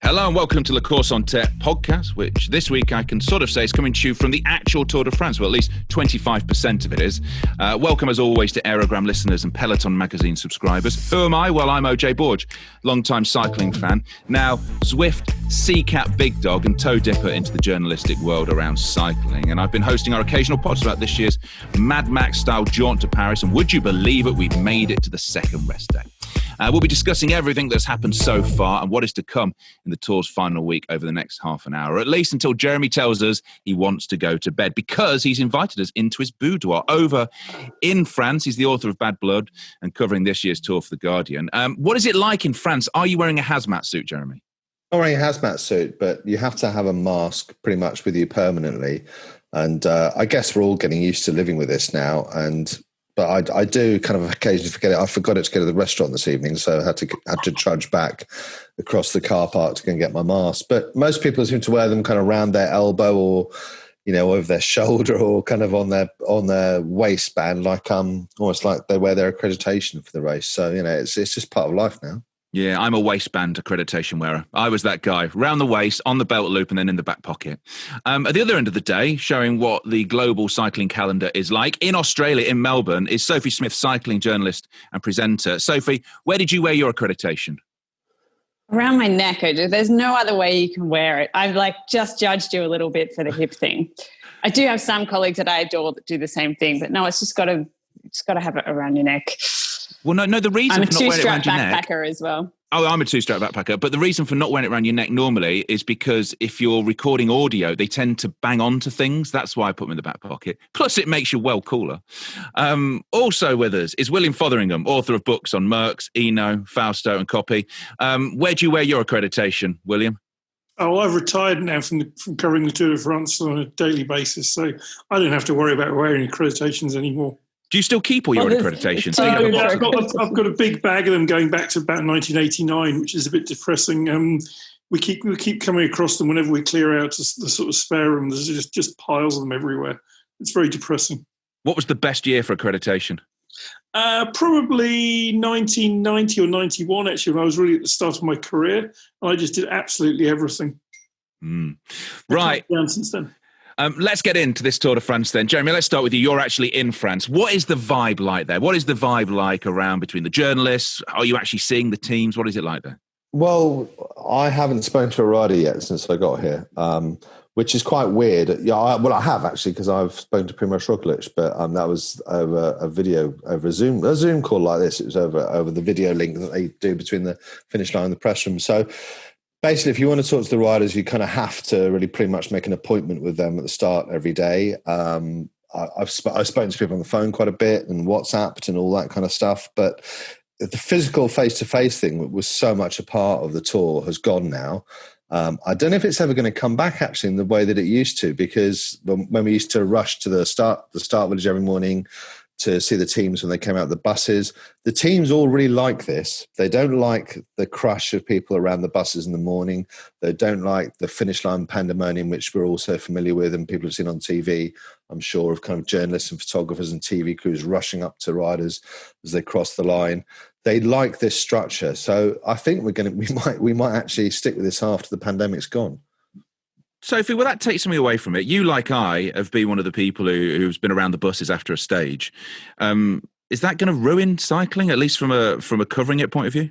Hello and welcome to the Course on Tête podcast, which this week I can sort of say is coming to you from the actual Tour de France. Well, at least 25% of it is. Welcome as always to Aérogramme listeners and Peloton magazine subscribers. Who am I? Well, I'm OJ Borg, long-time cycling fan, now Zwift C-Cap big dog and toe dipper into the journalistic world around cycling. And I've been hosting our occasional pods about this year's Mad Max-style jaunt to Paris. And would you believe it, we've made it to the second rest day. We'll be discussing everything that's happened so far and what is to come in the Tour's final week over the next half an hour, or at least until Jeremy tells us he wants to go to bed, because he's invited us into his boudoir over in France. He's the author of Bad Blood and covering this year's Tour for The Guardian. What is it like in France? Are you wearing a hazmat suit, Jeremy? I'm wearing a hazmat suit, but you have to have a mask pretty much with you permanently. And I guess we're all getting used to living with this now. But I do kind of occasionally forget it. I forgot it to go to the restaurant this evening, so I had to trudge back across the car park to go and get my mask. But most people seem to wear them kind of around their elbow, or over their shoulder, or kind of on their waistband, like almost like they wear their accreditation for the race. So it's just part of life now. Yeah, I'm a waistband accreditation wearer. I was that guy, round the waist, on the belt loop, and then in the back pocket. At the other end of the day, showing what the global cycling calendar is like, in Australia, in Melbourne, is Sophie Smith, cycling journalist and presenter. Sophie, where did you wear your accreditation? Around my neck. There's no other way you can wear it. I've just judged you a little bit for the hip thing. I do have some colleagues that I adore that do the same thing, but no, it's just got to have it around your neck. Well, no. The reason I'm for not wearing it around your neck. I'm a two-strap backpacker as well. Oh, I'm a two-strap backpacker. But the reason for not wearing it around your neck normally is because if you're recording audio, they tend to bang onto things. That's why I put them in the back pocket. Plus, it makes you well cooler. Also with us is William Fotheringham, author of books on Merckx, Eno, Fausto, and Copy. Where do you wear your accreditation, William? Oh, I've retired now from covering the Tour de France on a daily basis, so I don't have to worry about wearing accreditations anymore. Do you still keep all your accreditations? I've got a big bag of them going back to about 1989, which is a bit depressing. We keep coming across them whenever we clear out the sort of spare room. There's just piles of them everywhere. It's very depressing. What was the best year for accreditation? Probably 1990 or 91, actually, when I was really at the start of my career. And I just did absolutely everything. Right. Down since then. Let's get into this Tour de France then. Jeremy, let's start with you. You're actually in France. What is the vibe like there? What is the vibe like around between the journalists? Are you actually seeing the teams? What is it like there? Well, I haven't spoken to a rider yet since I got here, which is quite weird. Yeah, I have actually, because I've spoken to Primož Roglič, but that was over a video, over a Zoom call like this. It was over the video link that they do between the finish line and the press room. So basically, if you want to talk to the riders, you kind of have to really pretty much make an appointment with them at the start every day. I've spoken to people on the phone quite a bit and WhatsApped and all that kind of stuff. But the physical face-to-face thing that was so much a part of the tour has gone now. I don't know if it's ever going to come back actually in the way that it used to, because when we used to rush to the start village every morning to see the teams when they came out of the buses. The teams all really like this. They don't like the crush of people around the buses in the morning. They don't like the finish line pandemonium, which we're all so familiar with and people have seen on TV, I'm sure, of kind of journalists and photographers and TV crews rushing up to riders as they cross the line. They like this structure. So I think we might actually stick with this after the pandemic's gone. Sophie, well, that takes me away from it. You, like I, have been one of the people who's been around the buses after a stage. Is that going to ruin cycling, at least from a covering it point of view?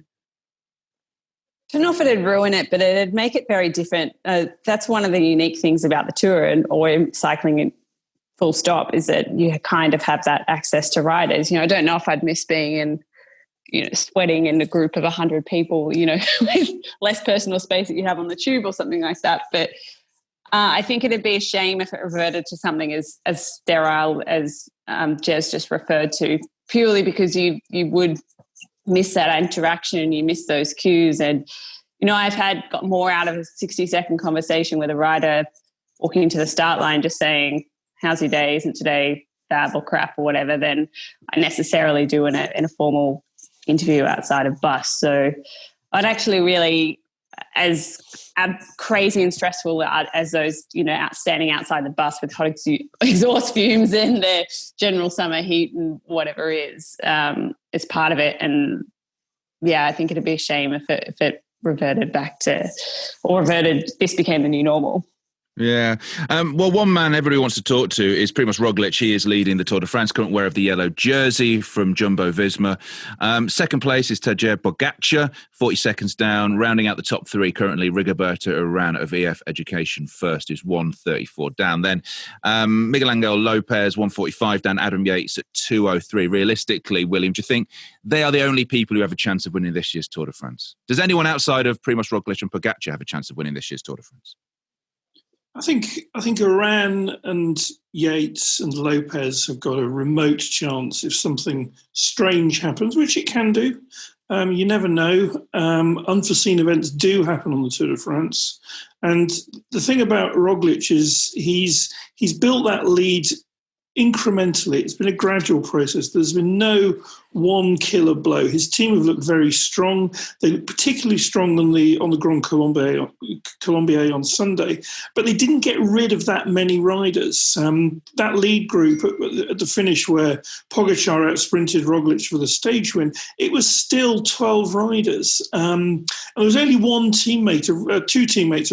I don't know if it'd ruin it, but it'd make it very different. That's one of the unique things about the tour or cycling in full stop, is that you kind of have that access to riders. I don't know if I'd miss being in, sweating in a group of 100 people, with less personal space that you have on the tube or something like that. But I think it'd be a shame if it reverted to something as sterile as Jez just referred to, purely because you would miss that interaction, you miss those cues. And, I've got more out of a 60-second conversation with a rider walking into the start line just saying, how's your day? Isn't today fab or crap or whatever, than I necessarily do in a formal interview outside a bus. So I'd actually really, as crazy and stressful as those, standing outside the bus with hot exhaust fumes and the general summer heat and whatever is part of it. And yeah, I think it'd be a shame if it this became the new normal. Yeah. Well, one man everybody wants to talk to is Primož Roglič. He is leading the Tour de France, current wearer of the yellow jersey from Jumbo-Visma. Second place is Tadej Pogačar, 40 seconds down. Rounding out the top three, currently Rigoberto Urán of EF Education first, is 134 down. Then Miguel Angel Lopez, 145 down. Adam Yates at 203. Realistically, William, do you think they are the only people who have a chance of winning this year's Tour de France? Does anyone outside of Primož Roglič and Pogačar have a chance of winning this year's Tour de France? I think Urán and Yates and Lopez have got a remote chance if something strange happens, which it can do. You never know. Unforeseen events do happen on the Tour de France. And the thing about Roglič is he's built that lead incrementally. It's been a gradual process. There's been no one killer blow. His team have looked very strong. They look particularly strong on the Grand Colombier on Sunday, but they didn't get rid of that many riders. That lead group at the finish where Pogačar out-sprinted Roglič for the stage win, it was still 12 riders. And there was only two teammates of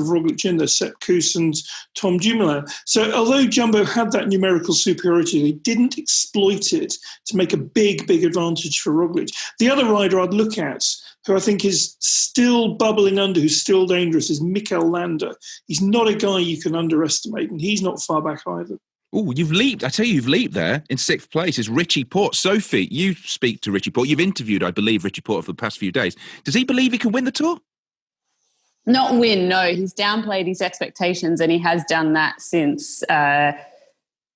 Roglič in there, Sepp Kuss and Tom Dumoulin. So although Jumbo had that numerical superiority, they didn't exploit it to make a big advantage for Roglič. The other rider I'd look at, who I think is still bubbling under, who's still dangerous, is Mikel Landa. He's not a guy you can underestimate, and he's not far back either. Oh, you've leaped. I tell you, you've leaped there. In sixth place is Richie Porte. Sophie, you speak to Richie Porte. You've interviewed, I believe, Richie Porte for the past few days. Does he believe he can win the Tour? Not win, no. He's downplayed his expectations, and he has done that since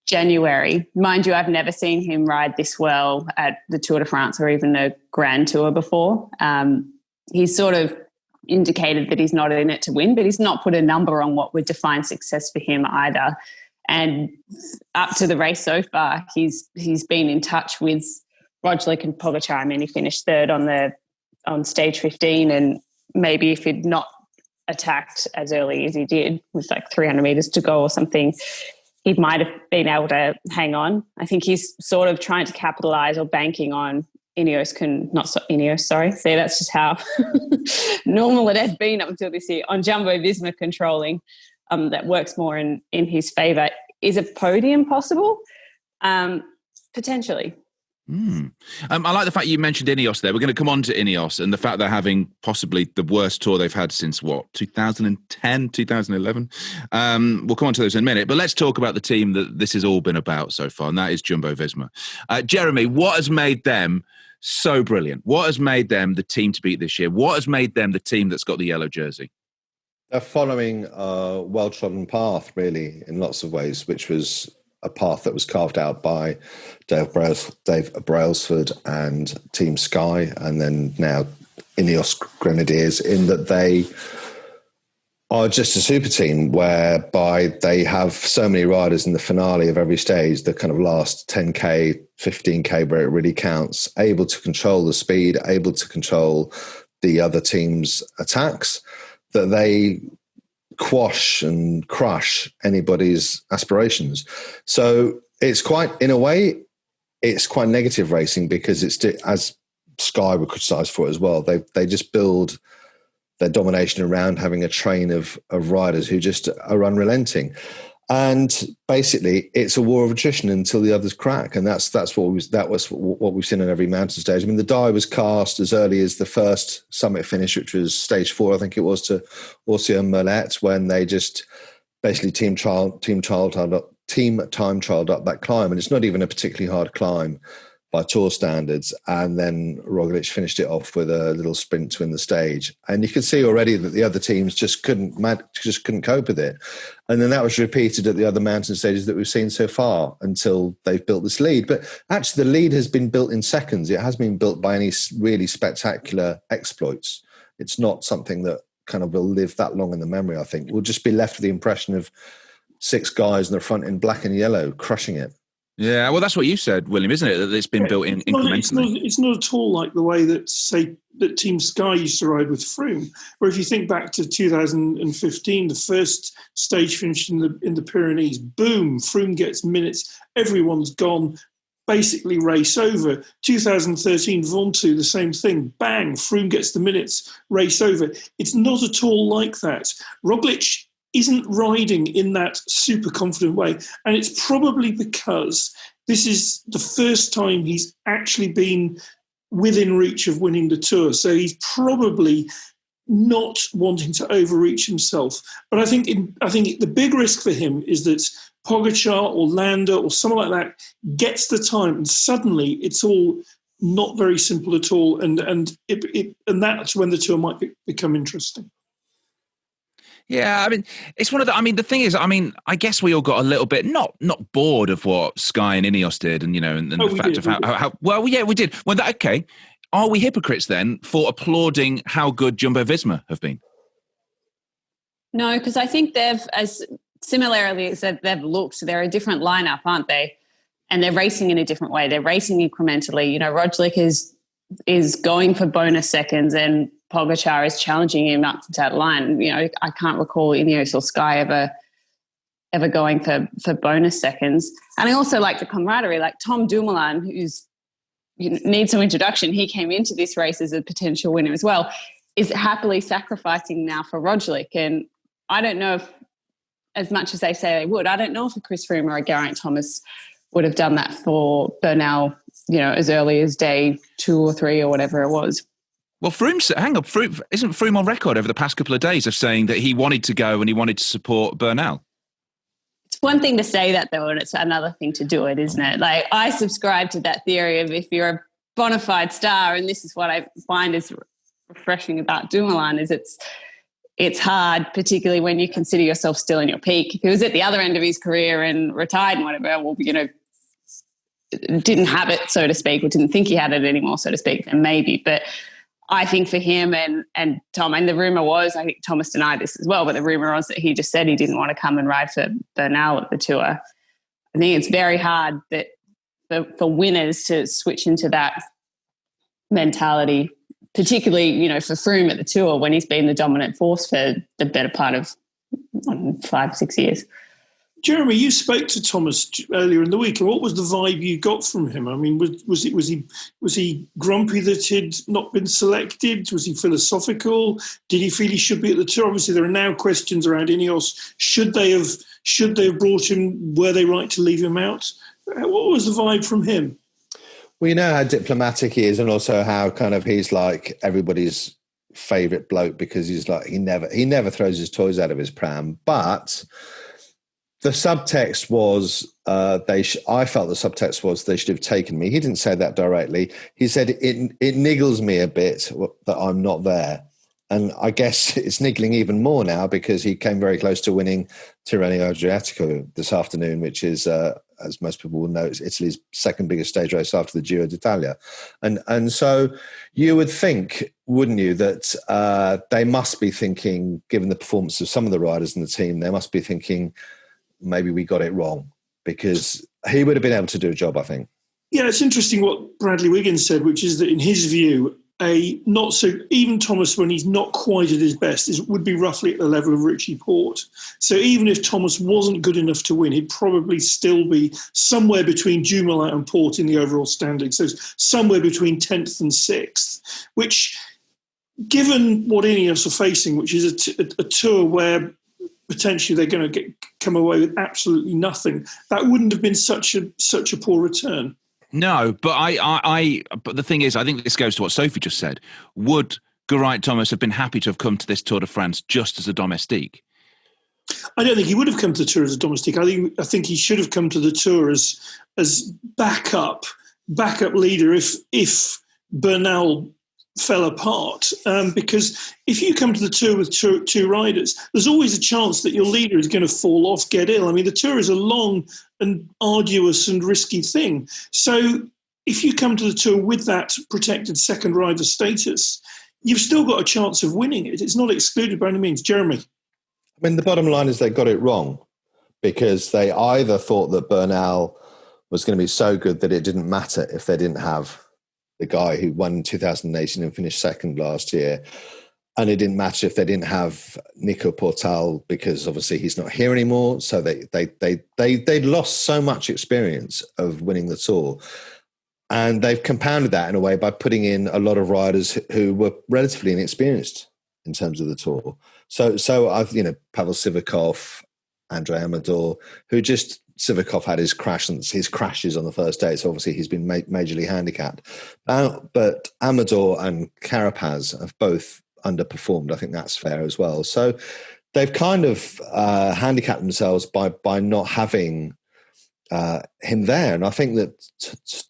January. Mind you, I've never seen him ride this well at the Tour de France or even a Grand Tour before. He's sort of indicated that he's not in it to win, but he's not put a number on what would define success for him either. And up to the race so far, he's been in touch with Roglič and Pogačar. I mean, he finished third on stage 15, and maybe if he'd not attacked as early as he did with like 300 metres to go or something, he might have been able to hang on. I think he's sort of trying to capitalise or banking on See, that's just how normal it has been up until this year. On Jumbo-Visma controlling, that works more in his favour. Is a podium possible? Potentially. I like the fact you mentioned Ineos there. We're going to come on to Ineos and the fact they're having possibly the worst tour they've had since 2010, 2011. We'll come on to those in a minute, but let's talk about the team that this has all been about so far, and that is Jumbo-Visma. Jeremy, what has made them so brilliant? What has made them the team to beat this year? What has made them the team that's got the yellow jersey? They're following a well-trodden path, really, in lots of ways, which was a path that was carved out by Dave Brailsford and Team Sky, and then now Ineos Grenadiers, in that they are just a super team whereby they have so many riders in the finale of every stage, the kind of last 10K, 15K where it really counts, able to control the speed, able to control the other team's attacks, that they quash and crush anybody's aspirations. So it's quite, in a way, it's quite negative racing because it's, as Sky were criticised for it as well, they just build their domination around having a train of riders who just are unrelenting. And basically, it's a war of attrition until the others crack, and that was what we've seen on every mountain stage. I mean, the die was cast as early as the first summit finish, which was stage 4, I think it was, to Orsia and Merlet, when they just basically team time trialed up that climb, and it's not even a particularly hard climb by Tour standards. And then Roglič finished it off with a little sprint to win the stage. And you could see already that the other teams just couldn't cope with it. And then that was repeated at the other mountain stages that we've seen so far until they've built this lead. But actually the lead has been built in seconds. It hasn't been built by any really spectacular exploits. It's not something that kind of will live that long in the memory, I think. We'll just be left with the impression of 6 guys in the front in black and yellow crushing it. Yeah, well, that's what you said, William, isn't it? That it's been built in incrementally. It's not at all like the way that, say, that Team Sky used to ride with Froome. Where if you think back to 2015, the first stage finish in the Pyrenees, boom, Froome gets minutes, everyone's gone. basically race over. 2013 Vontu, the same thing. Bang, Froome gets the minutes, race over. It's not at all like that. Roglic isn't riding in that super confident way. And it's probably because this is the first time he's actually been within reach of winning the Tour. So he's probably not wanting to overreach himself. But I think the big risk for him is that Pogačar or Landa or someone like that gets the time, and suddenly it's all not very simple at all, and that's when the Tour might become interesting. Yeah, I mean, it's one of the. I mean, the thing is, I mean, I guess we all got a little bit not bored of what Sky and Ineos did, and and the fact of how well, yeah, we did. Well, okay, are we hypocrites then for applauding how good Jumbo-Visma have been? No, because I think they've, as similarly as they've looked, they're a different lineup, aren't they? And they're racing in a different way. They're racing incrementally. Roglic is going for bonus seconds, and Pogačar is challenging him up to that line. I can't recall Ineos or Sky ever going for bonus seconds. And I also like the camaraderie, like Tom Dumoulin, who's needs some introduction. He came into this race as a potential winner as well, is happily sacrificing now for Roglic. And I don't know if, as much as they say they would, I don't know if a Chris Froome or a Geraint Thomas would have done that for Bernal, as early as day 2 or 3 or whatever it was. Well, Froome, isn't Froome on record over the past couple of days of saying that he wanted to go and he wanted to support Bernal? It's one thing to say that, though, and it's another thing to do it, isn't it? Like, I subscribe to that theory of if you're a bona fide star, and this is what I find is refreshing about Dumoulin, is it's hard, particularly when you consider yourself still in your peak. If he was at the other end of his career and retired and whatever, well, didn't have it, so to speak, or didn't think he had it anymore, so to speak, then maybe. But I think for him and Tom, and the rumour was, I think Thomas denied this as well, but the rumour was that he just said he didn't want to come and ride for Bernal at the Tour. I think it's very hard that for winners to switch into that mentality, particularly, for Froome at the Tour when he's been the dominant force for the better part of 5 or 6 years. Jeremy, you spoke to Thomas earlier in the week, and what was the vibe you got from him? I mean, was he grumpy that he'd not been selected? Was he philosophical? Did he feel he should be at the Tour? Obviously, there are now questions around Ineos. Should they have brought him? Were they right to leave him out? What was the vibe from him? Well, you know how diplomatic he is, and also how kind of he's like everybody's favourite bloke because he's like he never throws his toys out of his pram, but. The subtext was, I felt the subtext was they should have taken me. He didn't say that directly. He said, it niggles me a bit that I'm not there. And I guess it's niggling even more now because he came very close to winning Tirreno Adriatico this afternoon, which is, as most people will know, it's Italy's second biggest stage race after the Giro d'Italia. And so you would think, wouldn't you, that they must be thinking, given the performance of some of the riders in the team, they must be thinking, maybe we got it wrong, because he would have been able to do a job, I think. Yeah, it's interesting what Bradley Wiggins said, which is that in his view, even Thomas, when he's not quite at his best, would be roughly at the level of Richie Porte. So even if Thomas wasn't good enough to win, he'd probably still be somewhere between Dumoulin and Porte in the overall standing. So somewhere between 10th and 6th, which, given what Ineos are facing, which is a tour where potentially they're going to come away with absolutely nothing, that wouldn't have been such a poor return. No, but but the thing is, I think this goes to what Sophie just said. Would Geraint Thomas have been happy to have come to this Tour de France just as a domestique? I don't think he would have come to the Tour as a domestique. I think he should have come to the Tour as backup leader if Bernal fell apart, because if you come to the Tour with two riders, there's always a chance that your leader is going to fall off, get ill. I mean, the Tour is a long and arduous and risky thing. So if you come to the Tour with that protected second rider status, you've still got a chance of winning it. It's not excluded by any means. Jeremy? I mean, the bottom line is they got it wrong, because they either thought that Bernal was going to be so good that it didn't matter if they didn't have the guy who won in 2018 and finished second last year, And it didn't matter if they didn't have Nico Portal, because obviously he's not here anymore. So they'd lost so much experience of winning the Tour. And they've compounded that in a way by putting in a lot of riders who were relatively inexperienced in terms of the Tour. So I've, Pavel Sivakov, Andre Amador, Sivakov had his crashes on the first day. So obviously he's been majorly handicapped. But Amador and Carapaz have both underperformed. I think that's fair as well. So they've kind of handicapped themselves by not having him there. And I think that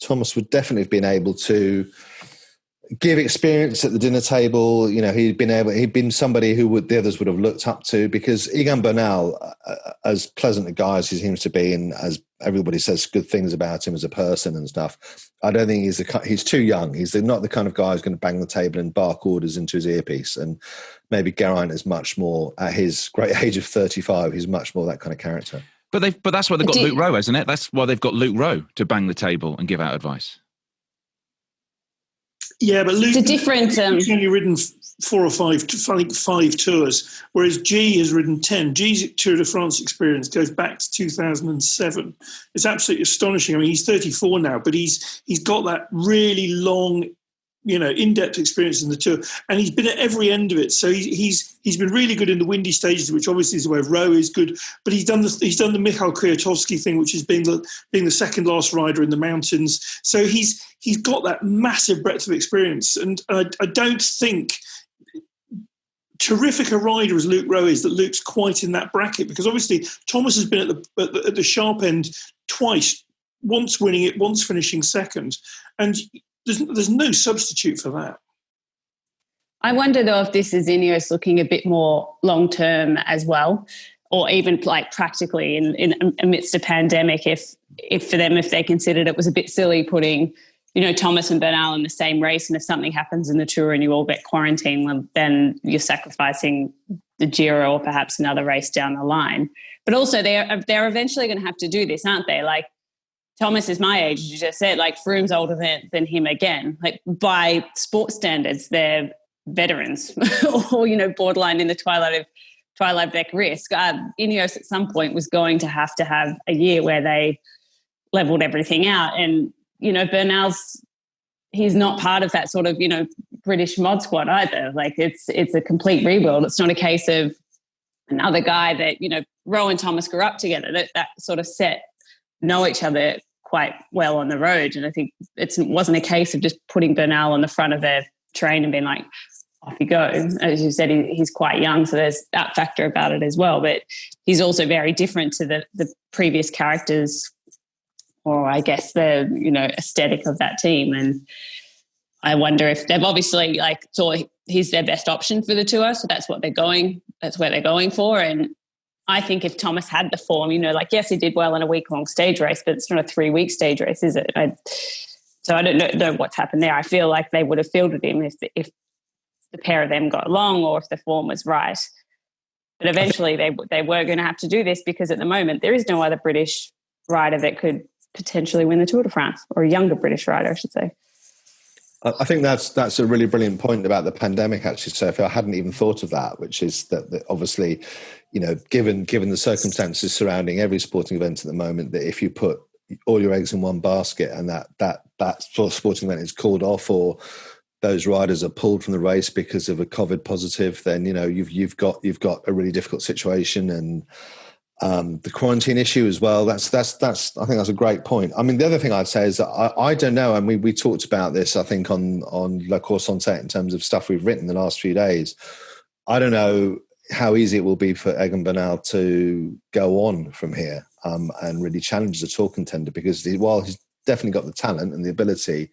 Thomas would definitely have been able to give experience at the dinner table. He'd been somebody who the others would have looked up to, because Egan Bernal, as pleasant a guy as he seems to be, and as everybody says good things about him as a person and stuff, I don't think he's too young. He's not the kind of guy who's going to bang the table and bark orders into his earpiece. And maybe Geraint is much more, at his great age of 35, he's much more that kind of character. But that's why they've got Luke Rowe, isn't it? That's why they've got Luke Rowe to bang the table and give out advice. Yeah, but Luke's only ridden 4 or 5, I think 5 tours, whereas G has ridden 10. G's Tour de France experience goes back to 2007. It's absolutely astonishing. I mean, he's 34 now, but he's got that really long, in-depth experience in the Tour, and he's been at every end of it. So he's been really good in the windy stages, which obviously is where Rowe is good. But he's done the Michał Kwiatkowski thing, which is being the second last rider in the mountains. So he's got that massive breadth of experience, and I don't think, terrific a rider as Luke Rowe is, that Luke's quite in that bracket, because obviously Thomas has been at the sharp end twice, once winning it, once finishing second, and there's no substitute for that. I wonder though if this is Ineos looking a bit more long term as well, or even like practically in amidst a pandemic. If for them, if they considered it was a bit silly putting, Thomas and Bernal in the same race, and if something happens in the Tour and you all get quarantined, well, then you're sacrificing the Giro or perhaps another race down the line. But also they're eventually going to have to do this, aren't they? Like, Thomas is my age, as you just said. Like, Froome's older than him again. Like, by sports standards, they're veterans or, borderline in the twilight of their risk. Ineos at some point was going to have a year where they leveled everything out. And, Bernal's, he's not part of that sort of, British mod squad either. Like, it's a complete rebuild. It's not a case of another guy that, Rowe and Thomas grew up together. That sort of set know each other quite well on the road. And I think it wasn't a case of just putting Bernal on the front of their train and being like, off you go. As you said, he's quite young, so there's that factor about it as well. But he's also very different to the previous characters, or I guess the, aesthetic of that team. And I wonder if they've obviously thought he's their best option for the Tour. So that's where they're going for. And I think if Thomas had the form, yes, he did well in a week-long stage race, but it's not a 3-week stage race, is it? So I don't know what's happened there. I feel like they would have fielded him if the pair of them got along, or if the form was right. But eventually they were going to have to do this, because at the moment there is no other British rider that could potentially win the Tour de France, or a younger British rider, I should say. I think that's a really brilliant point about the pandemic, actually, Sophie. I hadn't even thought of that, which is that obviously, given the circumstances surrounding every sporting event at the moment, that if you put all your eggs in one basket and that sporting event is called off, or those riders are pulled from the race because of a COVID positive, then you've got a really difficult situation. And the quarantine issue as well. That's I think that's a great point. I mean, the other thing I'd say is that I don't know, and we talked about this, I think, on La Course on Tête in terms of stuff we've written the last few days. I don't know how easy it will be for Egan Bernal to go on from here and really challenge the Tour contender, because while he's definitely got the talent and the ability,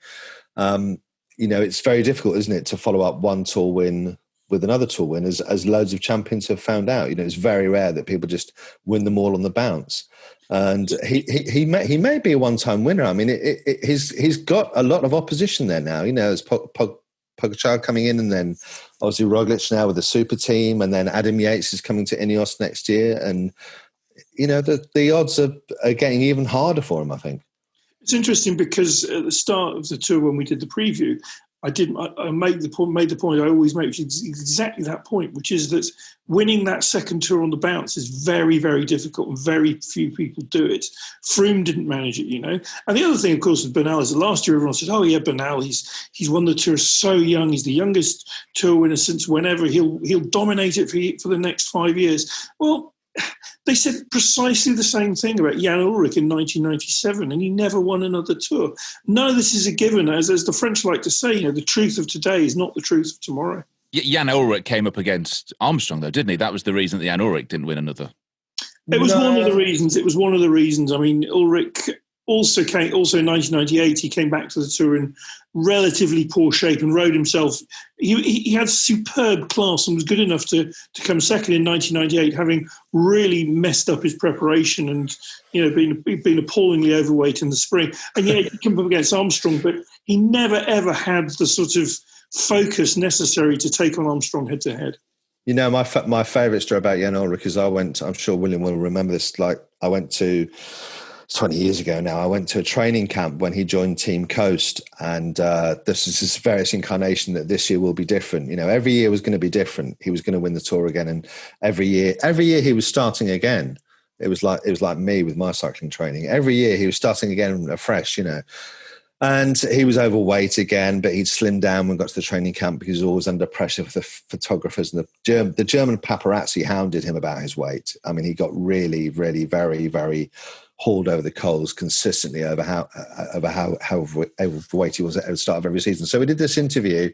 it's very difficult, isn't it, to follow up one Tour win with another Tour win, as loads of champions have found out. It's very rare that people just win them all on the bounce. And he may be a one-time winner. I mean, he's got a lot of opposition there now. There's Pogačar coming in, and then obviously Roglic now with the super team, and then Adam Yates is coming to Ineos next year. And, the odds are getting even harder for him, I think. It's interesting because at the start of the Tour, when we did the preview, I made the point I always make, which is exactly that point, which is that winning that second tour on the bounce is very, very difficult, and very few people do it. Froome didn't manage it, And the other thing, of course, with Bernal is that last year everyone said, "Oh yeah, Bernal, he's won the tour so young. He's the youngest tour winner since whenever. He'll dominate it for the next 5 years." Well, they said precisely the same thing about Jan Ullrich in 1997, and he never won another tour. No, this is a given. As the French like to say, the truth of today is not the truth of tomorrow. Jan Ullrich came up against Armstrong, though, didn't he? That was the reason that Jan Ullrich didn't win another. It was one of the reasons. It was one of the reasons. I mean, Ullrich also in 1998, he came back to the tour in relatively poor shape and rode himself. He had superb class and was good enough to come second in 1998, having really messed up his preparation and been appallingly overweight in the spring. And yet he came up against Armstrong, but he never ever had the sort of focus necessary to take on Armstrong head to head. My favourite story about Jan Ullrich is I'm sure William will remember this. I went to. 20 years ago now, I went to a training camp when he joined Team Coast, and this is this various incarnation that this year will be different. Every year was going to be different. He was going to win the tour again, and every year he was starting again. It was like me with my cycling training. Every year he was starting again afresh, And he was overweight again, but he'd slimmed down when we got to the training camp because he was always under pressure for the photographers, and the German paparazzi hounded him about his weight. I mean, he got really, really very, very hauled over the coals consistently over how overweight he was at the start of every season. So we did this interview,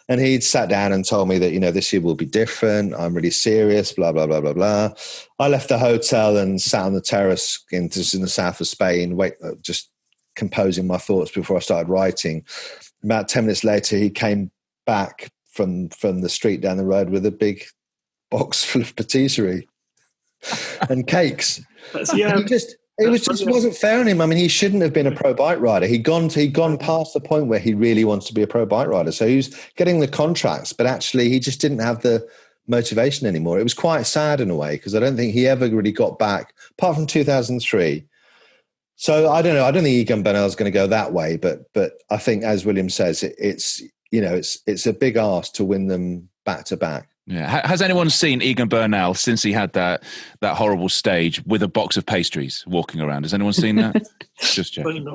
and he'd sat down and told me that, this year will be different. I'm really serious, blah, blah, blah, blah, blah. I left the hotel and sat on the terrace in the south of Spain, just composing my thoughts before I started writing. About 10 minutes later, he came back from the street down the road with a big box full of patisserie and cakes. It wasn't fair on him. I mean, he shouldn't have been a pro bike rider. He'd gone past the point where he really wants to be a pro bike rider. So he was getting the contracts, but actually he just didn't have the motivation anymore. It was quite sad in a way, because I don't think he ever really got back, apart from 2003. So I don't know. I don't think Egan Bernal is going to go that way, but I think, as William says, it's a big ask to win them back to back. Yeah. Has anyone seen Egan Bernal since he had that horrible stage with a box of pastries walking around? Has anyone seen that? Just checking.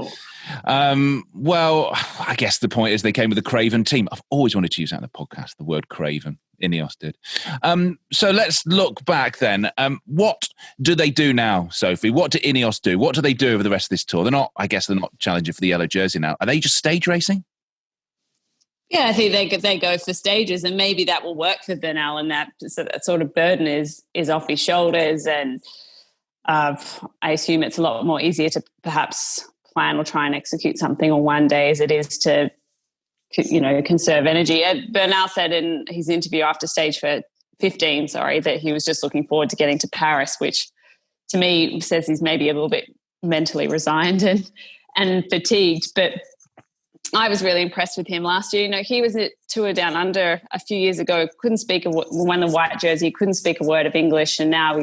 Well, I guess the point is they came with a Craven team. I've always wanted to use that in the podcast, the word Craven. Ineos did. So let's look back then. What do they do now, Sophie? What do Ineos do? What do they do over the rest of this tour? They're not challenging for the yellow jersey now. Are they just stage racing? Yeah, I think they go for stages, and maybe that will work for Bernal, and that sort of burden is off his shoulders, and I assume it's a lot more easier to perhaps plan or try and execute something on one day as it is to conserve energy. Bernal said in his interview after stage 15, that he was just looking forward to getting to Paris, which to me says he's maybe a little bit mentally resigned and fatigued, but I was really impressed with him last year. He was at Tour Down Under a few years ago, won the white jersey, couldn't speak a word of English, and now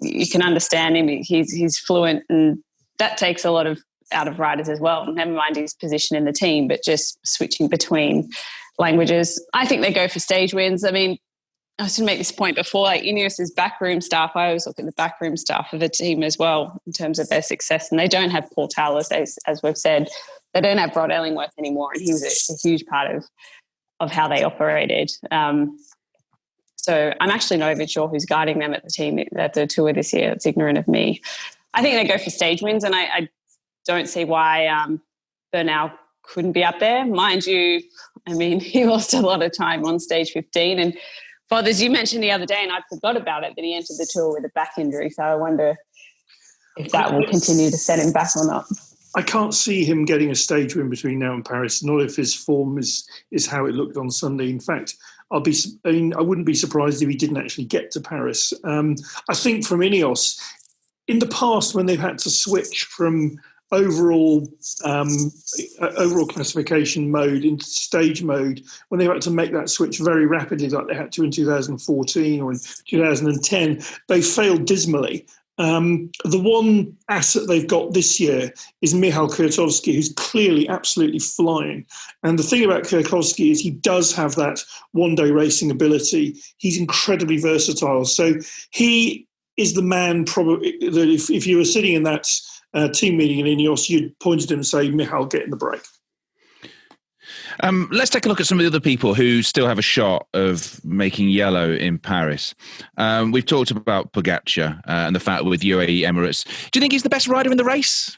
you can understand him. He's fluent, and that takes a lot out of riders as well. Never mind his position in the team, but just switching between languages. I think they go for stage wins. I mean, I was going to make this point before, Ineos's backroom staff, I always look at the backroom staff of a team as well in terms of their success, and they don't have Paul Towler, as we've said. They don't have Rod Ellingworth anymore, and he was a huge part of how they operated. So I'm actually not even sure who's guiding them at the tour this year. It's ignorant of me. I think they go for stage wins, and I don't see why Bernal couldn't be up there. Mind you, I mean, he lost a lot of time on stage 15. And Fothers, you mentioned the other day, and I forgot about it, that he entered the tour with a back injury. So I wonder if that will continue to set him back or not. I can't see him getting a stage win between now and Paris, not if his form is how it looked on Sunday. In fact, I wouldn't be surprised if he didn't actually get to Paris. I think from Ineos, in the past when they've had to switch from overall classification mode into stage mode, when they had to make that switch very rapidly like they had to in 2014 or in 2010, they failed dismally. The one asset they've got this year is Michal Kwiatkowski, who's clearly absolutely flying. And the thing about Kwiatkowski is he does have that one-day racing ability. He's incredibly versatile. So he is the man probably that if you were sitting in that team meeting in Ineos, you'd point at him and say, Michal, get in the break. Let's take a look at some of the other people who still have a shot of making yellow in Paris. We've talked about Pogacar and the fact with UAE Emirates. Do you think he's the best rider in the race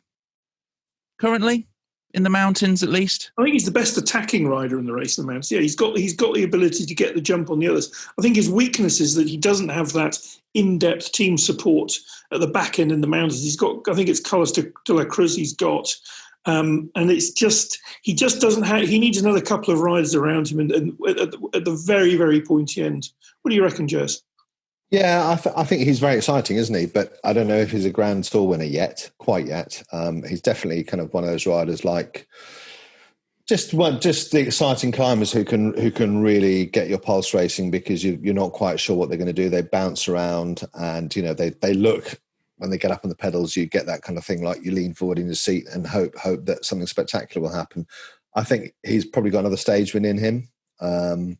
currently? In the mountains, at least? I think he's the best attacking rider in the race in the mountains. Yeah, he's got the ability to get the jump on the others. I think his weakness is that he doesn't have that in-depth team support at the back end in the mountains. He's got, I think it's Carlos de la Cruz he's got. And it's just, he just doesn't have, he needs another couple of riders around him and at the very, very pointy end. What do you reckon, Jez? Yeah, I think he's very exciting, isn't he? But I don't know if he's a Grand Tour winner quite yet. He's definitely kind of one of those riders like just the exciting climbers who can really get your pulse racing because you're not quite sure what they're going to do. They bounce around and, they look, when they get up on the pedals, you get that kind of thing, like you lean forward in your seat and hope that something spectacular will happen. I think he's probably got another stage win in him. And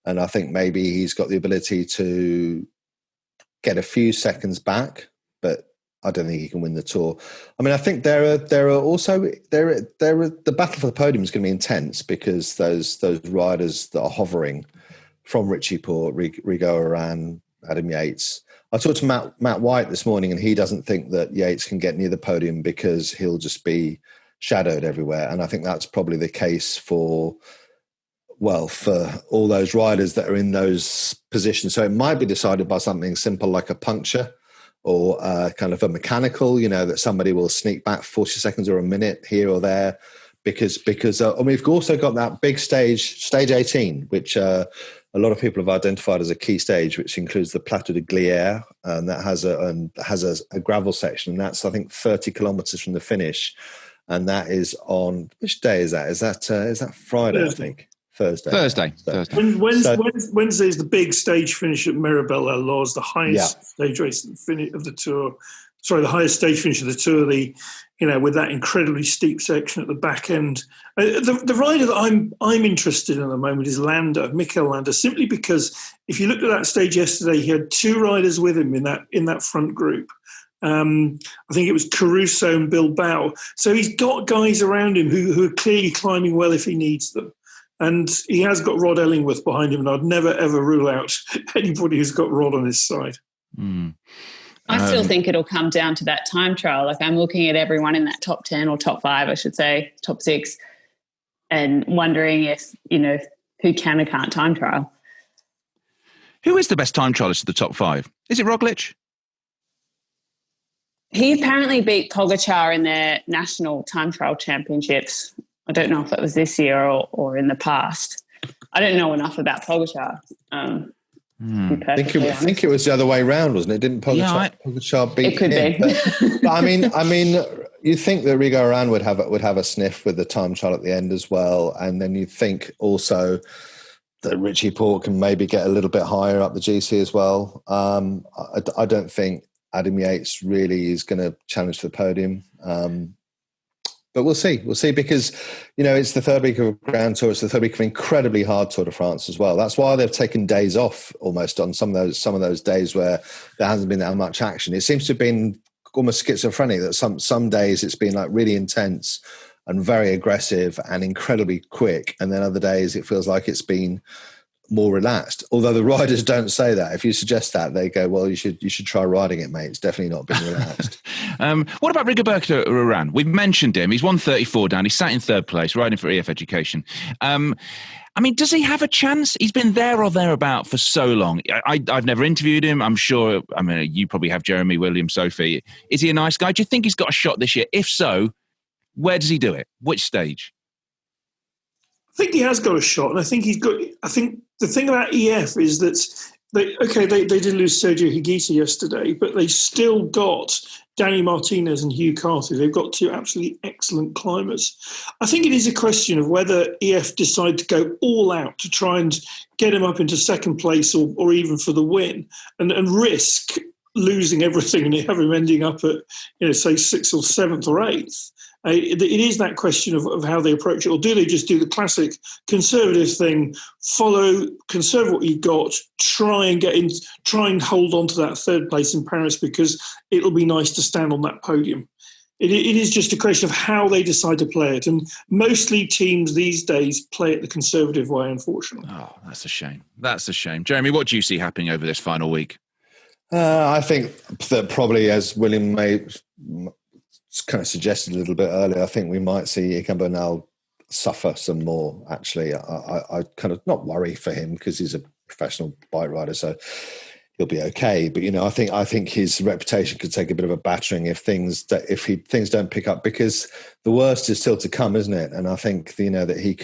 I think maybe he's got the ability to get a few seconds back, but I don't think he can win the Tour. I mean, I think there are the battle for the podium is going to be intense because those riders that are hovering from Richie Porte, Rigo Oran, Adam Yates. I talked to Matt White this morning, and he doesn't think that Yates can get near the podium because he'll just be shadowed everywhere. And I think that's probably the case for all those riders that are in those positions. So it might be decided by something simple like a puncture or kind of a mechanical, that somebody will sneak back 40 seconds or a minute here or there because we've also got that big stage 18, which a lot of people have identified as a key stage, which includes the Plateau de Glières, and that has a gravel section. And that's, I think, 30 kilometers from the finish. And that is on, which day is that? Is that Friday, Thursday. I think? Thursday. Wednesday is the big stage finish at Mirabel La Loz, the highest stage race of the Tour. Sorry, the highest stage finish of the Tour. With that incredibly steep section at the back end. The rider that I'm interested in at the moment is Mikel Landa, simply because if you looked at that stage yesterday, he had two riders with him in that front group. I think it was Caruso and Bilbao. So he's got guys around him who are clearly climbing well if he needs them. And he has got Rod Ellingworth behind him, and I'd never, ever rule out anybody who's got Rod on his side. I still think it'll come down to that time trial. Like, I'm looking at everyone in that top 10 or top 5, I should say, top 6, and wondering if, who can or can't time trial. Who is the best time trialist of the top 5? Is it Roglic? He apparently beat Pogacar in their national time trial championships. I don't know if that was this year or in the past. I don't know enough about Pogacar. I think it was the other way around, wasn't it? Didn't Pogacar beat him? It could be. But I mean, you think that Rigo Oran would have a sniff with the time trial at the end as well, and then you think also that Richie Porte can maybe get a little bit higher up the GC as well. I don't think Adam Yates really is going to challenge for the podium. But we'll see. We'll see because, it's the third week of a Grand Tour. It's the third week of an incredibly hard Tour de France as well. That's why they've taken days off almost on some of those days where there hasn't been that much action. It seems to have been almost schizophrenic that some days it's been like really intense and very aggressive and incredibly quick. And then other days it feels like it's been more relaxed. Although the riders don't say that. If you suggest that, they go, well, you should try riding it, mate. It's definitely not been relaxed. What about Rigoberto Urán? We've mentioned him. He's 134 down. He's sat in third place, riding for EF Education. Does he have a chance? He's been there or thereabout for so long. I've never interviewed him. I'm sure, you probably have, Jeremy, William, Sophie. Is he a nice guy? Do you think he's got a shot this year? If so, where does he do it? Which stage? I think he has got a shot, and I think the thing about EF is that they did lose Sergio Higuita yesterday, but they still got Danny Martinez and Hugh Carthy. They've got two absolutely excellent climbers. I think it is a question of whether EF decide to go all out to try and get him up into second place or even for the win and risk losing everything and have him ending up at, say 6th or 7th or 8th. It is that question of how they approach it, or do they just do the classic conservative thing, conserve what you got, try and hold on to that 3rd place in Paris because it'll be nice to stand on that podium. It is just a question of how they decide to play it, and mostly teams these days play it the conservative way, unfortunately. Oh, that's a shame. That's a shame. Jeremy, what do you see happening over this final week? I think that probably, as William may kind of suggested a little bit earlier, I think we might see Egan Bernal suffer some more, actually. I kind of not worry for him because he's a professional bike rider, so he'll be okay. But, I think his reputation could take a bit of a battering if things don't pick up, because the worst is still to come, isn't it? And I think, that he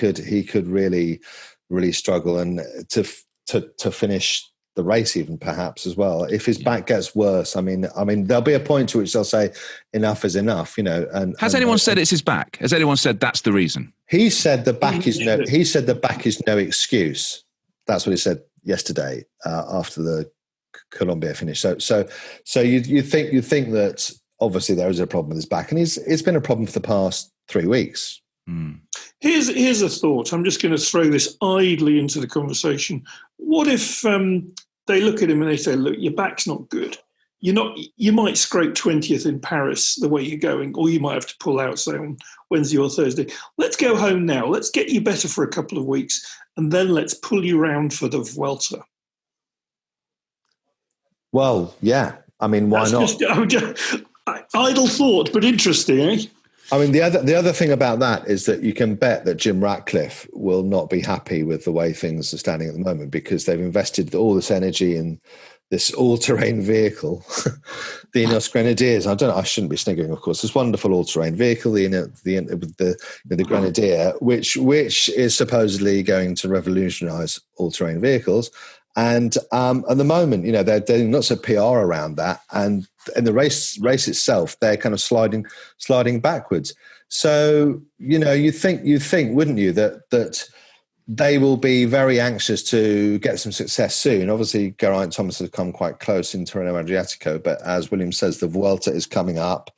could really, really struggle and to finish the race even perhaps as well. If his back gets worse, I mean, there'll be a point to which they'll say enough is enough, Has anyone said it's his back? Has anyone said that's the reason? He said the back is no excuse. That's what he said yesterday after the Colombia finish. So you think that obviously there is a problem with his back, and it's been a problem for the past 3 weeks. Here's a thought. I'm just going to throw this idly into the conversation. What if they look at him and they say, "Look, your back's not good. You might scrape 20th in Paris the way you're going, or you might have to pull out, say, on Wednesday or Thursday. Let's go home now. Let's get you better for a couple of weeks, and then let's pull you round for the Vuelta." Well, yeah. I mean, why not? Idle thought, but interesting, eh? I mean, the other thing about that is that you can bet that Jim Ratcliffe will not be happy with the way things are standing at the moment, because they've invested all this energy in this all-terrain vehicle, the Ineos Grenadiers. I shouldn't be sniggering, of course. This wonderful all-terrain vehicle, the Grenadier, which is supposedly going to revolutionise all-terrain vehicles. And at the moment, they're doing lots of PR around that, and in the race itself, they're kind of sliding backwards. So you think, wouldn't you, that they will be very anxious to get some success soon? Obviously, Geraint Thomas has come quite close in Tirreno Adriatico, but as William says, the Vuelta is coming up.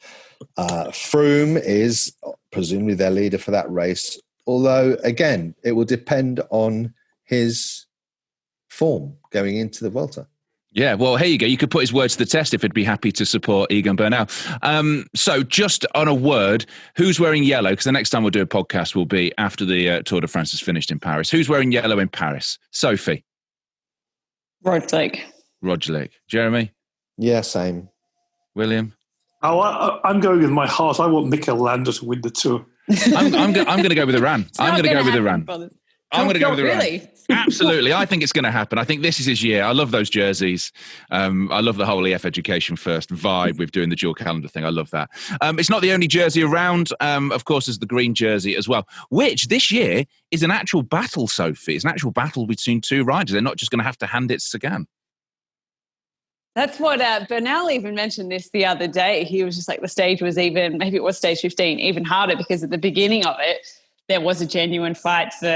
Froome is presumably their leader for that race, although again, it will depend on his form going into the Vuelta. Yeah, well, here you go. You could put his word to the test if he'd be happy to support Egan Bernal. So just on a word, who's wearing yellow? Because the next time we'll do a podcast will be after the Tour de France is finished in Paris. Who's wearing yellow in Paris? Sophie? Roglic. Jeremy? Yeah, same. William? I'm going with my heart. I want Mikel Landa to win the Tour. I'm going to go with Iran. I'm going to go with Iran. I'm going to go with Iran. Really? Absolutely. I think it's going to happen. I think this is his year. I love those jerseys. I love the whole EF Education First vibe with doing the dual calendar thing. I love that. It's not the only jersey around. Of course, there's the green jersey as well, which this year is an actual battle, Sophie. It's an actual battle between two riders. They're not just going to have to hand it to Sagan. That's what Bernal even mentioned this the other day. He was just like, the stage was maybe it was stage 15, even harder, because at the beginning of it, there was a genuine fight for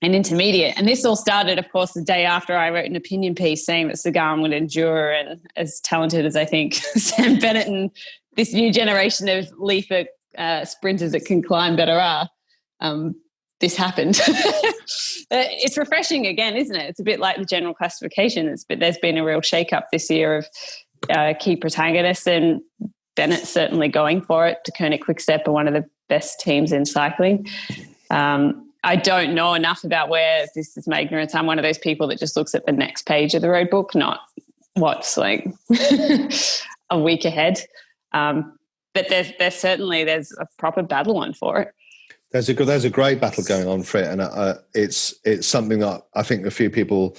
an intermediate. And this all started, of course, the day after I wrote an opinion piece saying that Sagan would endure, and as talented as I think Sam Bennett and this new generation of Leafer sprinters that can climb better are, this happened. It's refreshing again, isn't it? It's a bit like the general classification. But there's been a real shake-up this year of key protagonists, and Bennett's certainly going for it. De Koenig Quick-Step are one of the best teams in cycling. I don't know enough about where this is my ignorance. I'm one of those people that just looks at the next page of the road book, not what's like a week ahead. But there's a proper battle on for it. There's a great battle going on for it, and it's something that I think a few people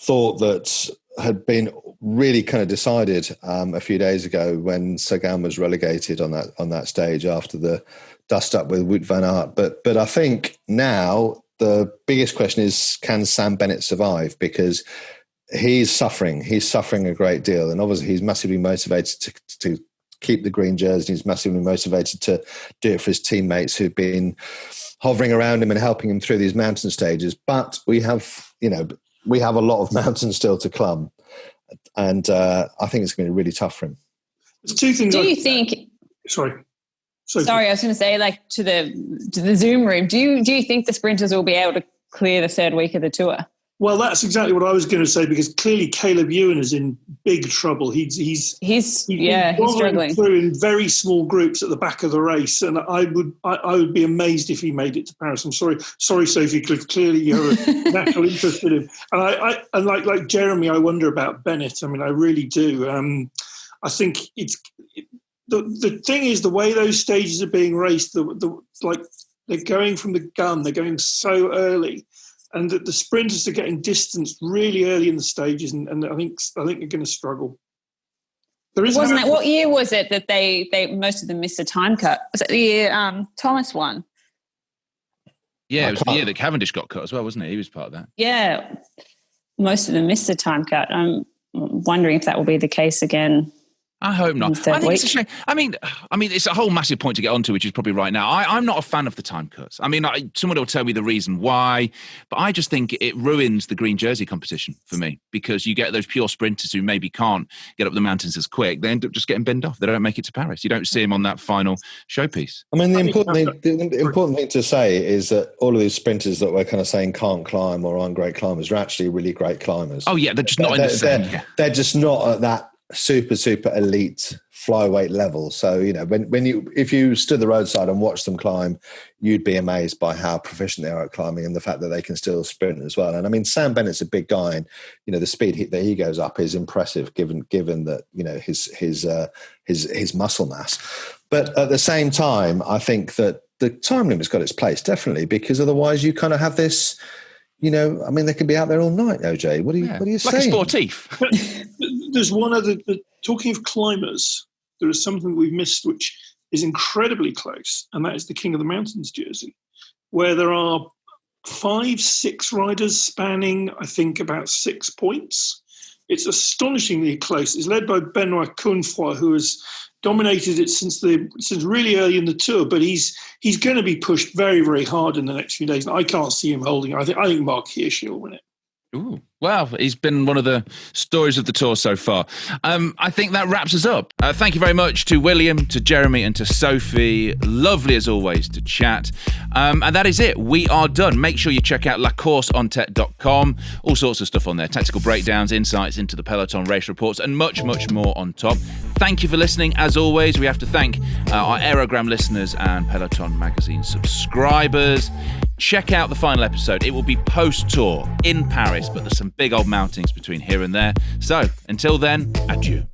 thought that had been really kind of decided a few days ago when Sagan was relegated on that stage after the dust up with Wout van Aert. But I think now the biggest question is, can Sam Bennett survive? Because he's suffering a great deal, and obviously he's massively motivated to keep the green jersey. He's massively motivated to do it for his teammates who've been hovering around him and helping him through these mountain stages. But we have a lot of mountains still to climb. And I think it's going to be really tough for him. There's two things. Do you think? Sorry, I was going to say, like, to the Zoom room. Do you think the sprinters will be able to clear the third week of the tour? Well, that's exactly what I was going to say, because clearly Caleb Ewan is in big trouble. He's struggling through in very small groups at the back of the race, and I would be amazed if he made it to Paris. I'm sorry, Sophie, because clearly you're a natural interest in him. And like Jeremy, I wonder about Bennett. I mean, I really do. I think the thing is, the way those stages are being raced, like they're going from the gun, they're going so early. And the sprinters are getting distanced really early in the stages, and I think they're going to struggle. What year was it that they most of them missed a time cut? Was it the year Thomas won? Yeah, it was the year that Cavendish got cut as well, wasn't it? He was part of that. Yeah, most of them missed a time cut. I'm wondering if that will be the case again. I hope not. I think it's a shame. I mean, it's a whole massive point to get onto, which is probably right now. I'm not a fan of the time cuts. I mean, someone will tell me the reason why, but I just think it ruins the green jersey competition for me, because you get those pure sprinters who maybe can't get up the mountains as quick. They end up just getting binned off. They don't make it to Paris. You don't see them on that final showpiece. I mean, the important thing to say is that all of these sprinters that we're kind of saying can't climb or aren't great climbers are actually really great climbers. Oh yeah, they're just not in the same. They're just not at that super elite flyweight level. So, you know, if you stood the roadside and watched them climb, you'd be amazed by how proficient they are at climbing and the fact that they can still sprint as well. And I mean, Sam Bennett's a big guy, and you know the speed that he goes up is impressive given that, you know, his muscle mass. But at the same time, I think that the time limit's got its place, definitely, because otherwise you kind of have this, you know, I mean, they could be out there all night, OJ. What are you saying? Like a sportif. There's one other, talking of climbers, there is something we've missed which is incredibly close, and that is the King of the Mountains jersey, where there are 5-6 riders spanning, I think, about 6 points. It's astonishingly close. It's led by Benoit Cunfoy, who has dominated it since really early in the tour, but he's going to be pushed very, very hard in the next few days. And I can't see him holding it. I think Mark Hirschi will win it. Ooh, well, he's been one of the stories of the tour so far. I think that wraps us up. Thank you very much to William, to Jeremy, and to Sophie. Lovely, as always, to chat. And that is it. We are done. Make sure you check out lacourseontête.com. All sorts of stuff on there. Tactical breakdowns, insights into the peloton, race reports, and much, much more on top. Thank you for listening. As always, we have to thank our Aérogramme listeners and Peloton magazine subscribers. Check out the final episode. It will be post-tour in Paris, but there's some big old mountains between here and there. So, until then, adieu.